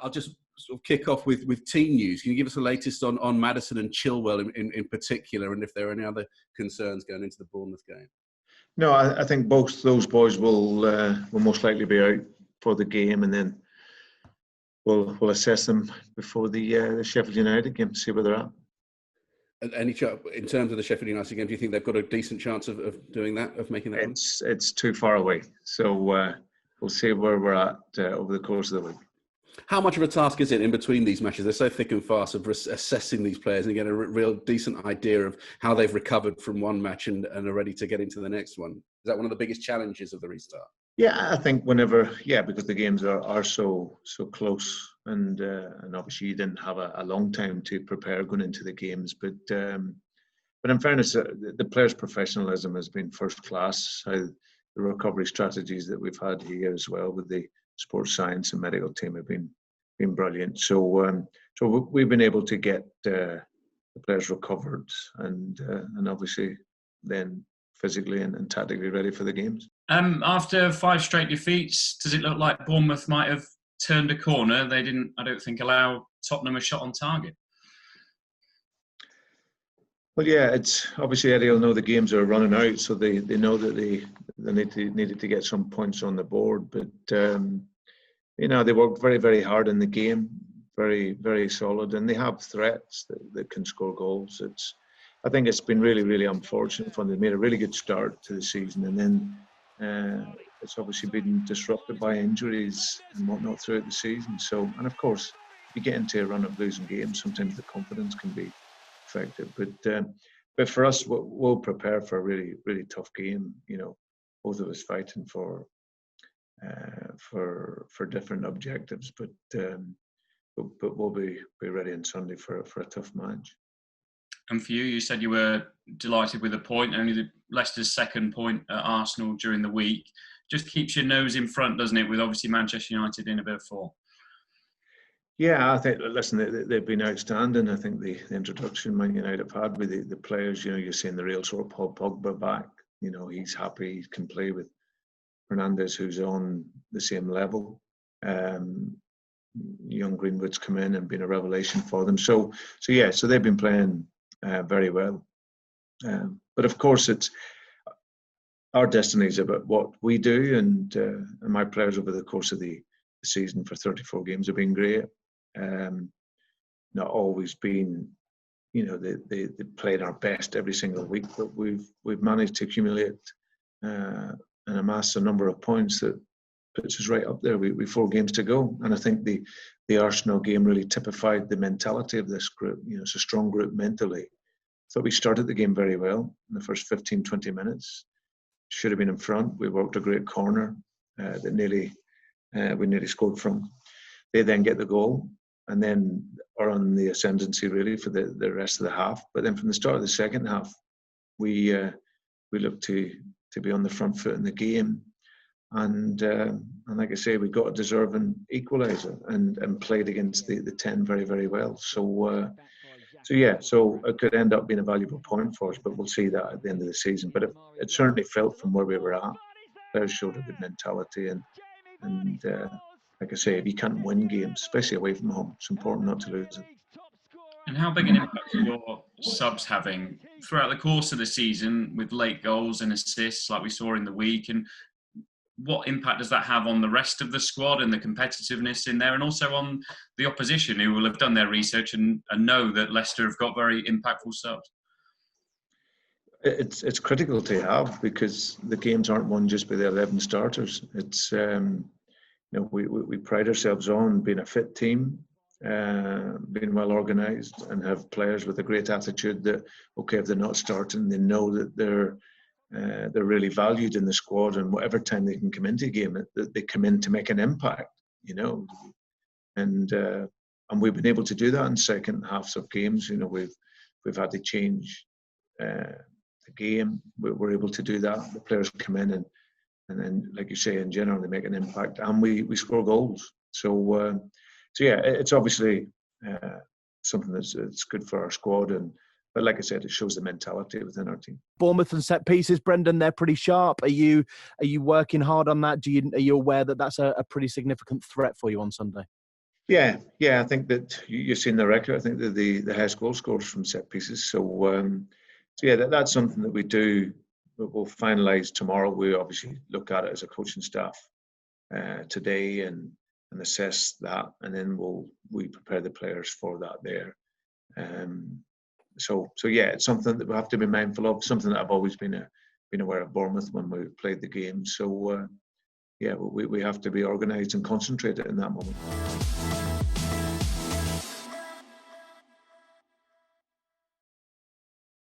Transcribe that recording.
I'll just sort of kick off with team news. Can you give us the latest on Maddison and Chilwell in particular, and if there are any other concerns going into the Bournemouth game? No, I think both those boys will most likely be out for the game, and then we'll assess them before the Sheffield United game, see where they're at. Any in terms of the Sheffield United game, do you think they've got a decent chance of doing that, of making that? It's too far away, so we'll see where we're at over the course of the week. How much of a task is it in between these matches? They're so thick and fast of assessing these players and get a real decent idea of how they've recovered from one match and are ready to get into the next one. Is that one of the biggest challenges of the restart? Yeah, I think because the games are so close, and obviously you didn't have a long time to prepare going into the games, but in fairness, the players' professionalism has been first class. How the recovery strategies that we've had here as well with the sports science and medical team have been brilliant. So we've been able to get the players recovered and obviously then physically and tactically ready for the games. After 5 straight defeats, does it look like Bournemouth might have turned a corner? They didn't, I don't think, allow Tottenham a shot on target. Well, yeah, it's obviously Eddie will know the games are running out, so they know that they needed to get some points on the board. But they worked very, very hard in the game, very, very solid, and they have threats that can score goals. I think it's been really, really unfortunate for them. They made a really good start to the season, and then it's obviously been disrupted by injuries and whatnot throughout the season. So, and of course, you get into a run of losing games, sometimes the confidence can be affected. But for us, we'll prepare for a really, really tough game. Both of us fighting for different objectives, but we'll be ready on Sunday for a tough match. And for you, you said you were delighted with a point, only Leicester's second point at Arsenal during the week. Just keeps your nose in front, doesn't it, with obviously Manchester United in a bit of form? Yeah, I think, listen, they've been outstanding. I think the introduction Man United have had with the players, you're seeing the real sort of Paul Pogba back. He's happy, he can play with Fernandes, who's on the same level. Young Greenwood's come in and been a revelation for them. So they've been playing very well. But of course, it's our destiny is about what we do, and my players over the course of the season for 34 games have been great. Not always been, they played our best every single week, but we've managed to accumulate and amass a number of points that puts us right up there. We've 4 games to go, and I think the Arsenal game really typified the mentality of this group. It's a strong group mentally. So we started the game very well in the first 15, 20 minutes. Should have been in front. We worked a great corner that we nearly scored from. They then get the goal and then are on the ascendancy really for the rest of the half. But then from the start of the second half, we looked to be on the front foot in the game. And like I say, we got a deserving equaliser and played against the 10 very, very well. So it could end up being a valuable point for us, but we'll see that at the end of the season. But it certainly felt from where we were at. Players showed a good mentality, and like I say, if you can't win games, especially away from home, it's important not to lose it. And how big an impact are your subs having throughout the course of the season with late goals and assists like we saw in the week? And what impact does that have on the rest of the squad and the competitiveness in there, and also on the opposition who will have done their research and know that Leicester have got very impactful subs? It's critical to have, because the games aren't won just by the 11 starters. It's we pride ourselves on being a fit team, being well organised, and have players with a great attitude that, okay, if they're not starting, they know that they're really valued in the squad, and whatever time they can come into a game, that they come in to make an impact, and we've been able to do that in second halves of games. We've had to change the game. We're able to do that. The players come in and then, like you say, in general, they make an impact, and we score goals. So yeah, it's obviously something that's good for our squad, but like I said, it shows the mentality within our team. Bournemouth and set pieces, Brendan, they're pretty sharp. Are you working hard on that? Are you aware that that's a pretty significant threat for you on Sunday? Yeah, I think that you've seen the record. I think that the highest goal scorers from set pieces. So, yeah, that's something that we'll finalise tomorrow. We obviously look at it as a coaching staff today and assess that, and then we prepare the players for that there. So yeah, it's something that we have to be mindful of. Something that I've always been aware of Bournemouth when we played the game. So yeah, we have to be organised and concentrated in that moment.